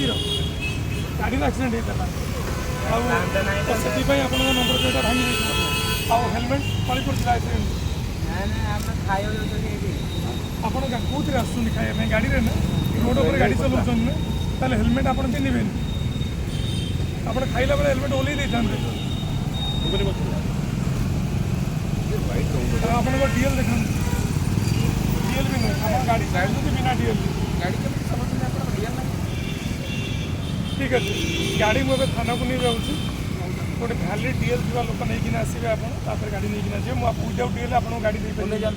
गाड़ी एक्सीडेंट होता से आप नंबर प्लेट भांगी हेलमेट पड़ी पड़ा एक्सीडेंट आप कौन आसुँच खाया गाड़ी ना रोड पर गाड़ी चलाऊँ ना ताले हेलमेट आप पिंधे आप खाइला बेले हेलमेट ओल्ल देते आप डीएल देखा डीएल भी नहीं गाड़ी चालू बिना डीएल गाड़ी ठीक अच्छे गाड़ी मुझे थाना को नहीं जाऊँगी गोटे भैलिड डीएल थी लोक नहीं आसवे आप गाड़ी नहीं आसवे मुझे विदाउट डीएल आपको गाड़ी दे विदाउट डीएल आप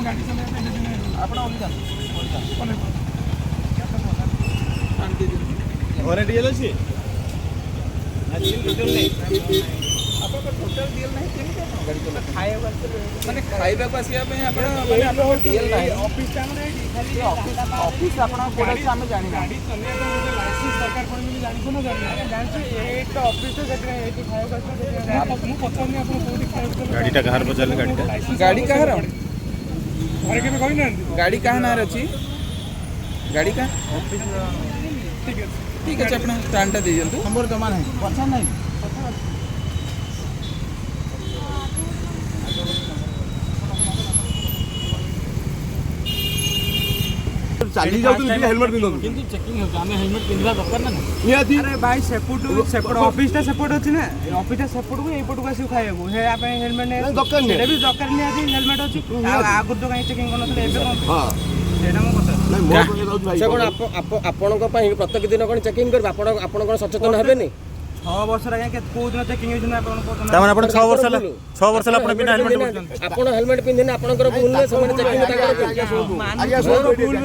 गाड़ी चलाइए डीएल अच्छी टोटल डीएल नहीं माने खाइबा को आसिया पे आपण माने आपण डीएल नहीं ऑफिस टाइम रे खाली ऑफिस आपण कोडा से हम जानि गाड़ी चले तो लाइसेंस सरकार कोन मिली जानि को न जानि से एक तो ऑफिस से जकरे एटी खाइबा को आप मु पछन आपण कोडी खाइबा गाड़ीटा कहार बचल गाड़ी कहार घरे के कोइ ना गाड़ी कहा ना अछि गाड़ी का ठीक है आपण स्टैंड दे दियंतु नंबर जमा नहीं पछन नहीं चली जाऊ हेलमेट पिंधु किंतु चेकिंग हो आमे हेलमेट पिंधवा दरकार ना नियाती अरे भाई सेपट ऑफिस ता सेपट अछि ना ऑफिस ता सेपट को एपट को आसी खाइबो हे आपे हेलमेट ने दरकार नहीं एटा भी दरकार नियाती हेलमेट अछि आगु तो कहीं चेकिंग करन एबे कोन हां सेटा मो कथा नहीं मोर को जाऊ भाई से कोन आपन को पई प्रत्येक दिन कोन चेकिंग कर आपन कोन सचेतन हेबे नि 6 वर्ष आगे के को दिन चेकिंग होछ ना आपन को तामान आपन 6 वर्ष आपन बिना हेलमेट बोलछन आपन हेलमेट पिंधिने आपनकर भूल ने समय चेकिंग ताकर आज्ञा सो भूल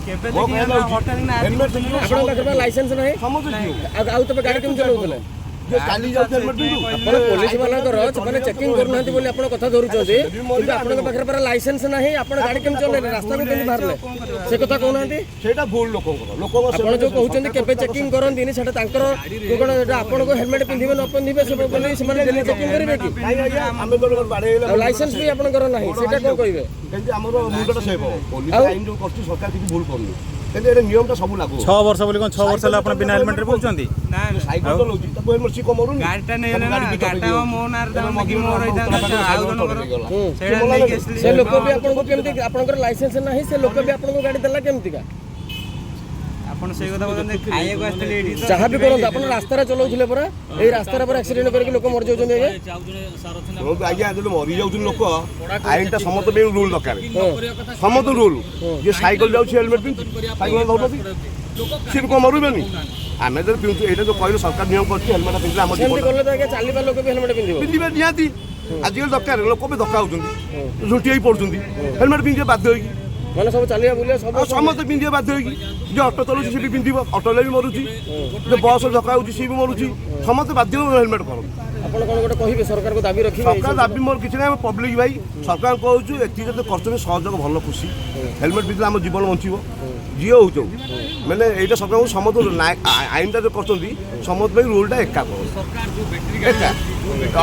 केबे चेकिंग होटल ना हेलमेट आपन पाखर लाइसेंस नहीं समझ आउ तो गाड़ी केम चलाउतले चली जाऊ हेलमेट पिंधु आपण पुलिस वाला कर माने चेकिंग करनांती बोली आपण कथा धरुचोंती किंतु आपन पाखर पर लाइसेंस नहीं आपण गाड़ी केम चले रास्ता को केम बाहरले से कथा कहनांती सेटा भूल लोक आपण जो कहउचंती केबे चेकिंग करंती नि सेटा तांकर कोन आपण को हेलमेट पिंधिबे न पिंधिबे से बोली से माने चेकिंग करबे कि आमे तो बाड़े लाइसेंस भी आपण कर नाही सेटा को कहबे केंति हमरो मुंडटा सेव पुलिस आइन जो करछि सरकार किछि भूल करनु केंति एटा नियमटा सब लागू 6 वर्ष बोली कोन 6 वर्ष आपन बिना हेलमेट रे बोलछंती ना साइकिल तो लोजी तको हेलमेट सी कमरु गाड़ीटा नै ना गाड़ीटा मो नार मगी मो रहिता आउ जन कर सेटा नै केसली से लोक भी आपण को केमती आपनकर लाइसेंस नाही से लोक भी आपण को गाड़ी देला केमती का आपण से कथा बोलते खाए को आस्ते एडी तो जहां भी करन आपण रास्ता रे चलाउथिले परा एई रास्ता रे पर एक्सीडेंट करके लोक मर जाउछन आगे लोग आज्ञा जो मरी जाउछन लोक आइनटा समस्त बे रूल दरकार समस्त रूल जे साइकिल जाउछ हेलमेट पिन साइकिल धरबी सिर को मरुबेनी आमे जर पिउछु एटा जो कहलो सरकार नियम करछि हेलमेट पिनला हम सेमती करले तो आगे चालीबा लोक भी हेलमेट पिंधिबो पिंधिबे नियाती आजिकल दरकार लोक भी धक्का होउछन झुंटी होई पड़छन हेलमेट पिंधे बाध्य होई माने सब चलिया बुलिया सब समस्त पिंधे बाध्य होई जो ऑटो चलुछि से भी पिंधिबो ऑटो ले भी मरुछि जो बस धक्का होउछि से भी मरुछि समस्त बाध्य हेलमेट करो आपण कोन गोटे कहिबे सरकार को दाबी रखिबे सरकार दाबी मोर किछि नै पब्लिक भाई सरकार कहउछु एति जते करछन सहयोग भल खुशी हेलमेट पिंधले हम जीवन बंचिबो जियो होउछु माने एटा सरकार समस्त आइनटा जो करछन्ती समस्त भाई रूलटा एका करो सरकार जो बैटरी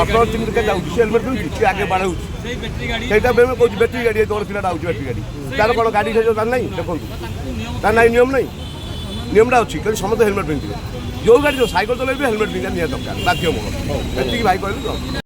ऑटो तीन के जाउछि हेलमेट पिंधि आगे बाढाउछि से बैटरी गाड़ी सेटा बेमे कहउछि बैटरी गाड़ी तोर पिलाटा आउछि बैटरी गाड़ी तार कोन गाड़ी से तार नै देखंतु तार नै नियम नै नियमटा अछि कि समस्त हेलमेट पिंधिबे जो गाड़ी जो साइकिल चलाइबे हेलमेट पिंधा निया दरकार बाध्य मोर एति भाई कहलु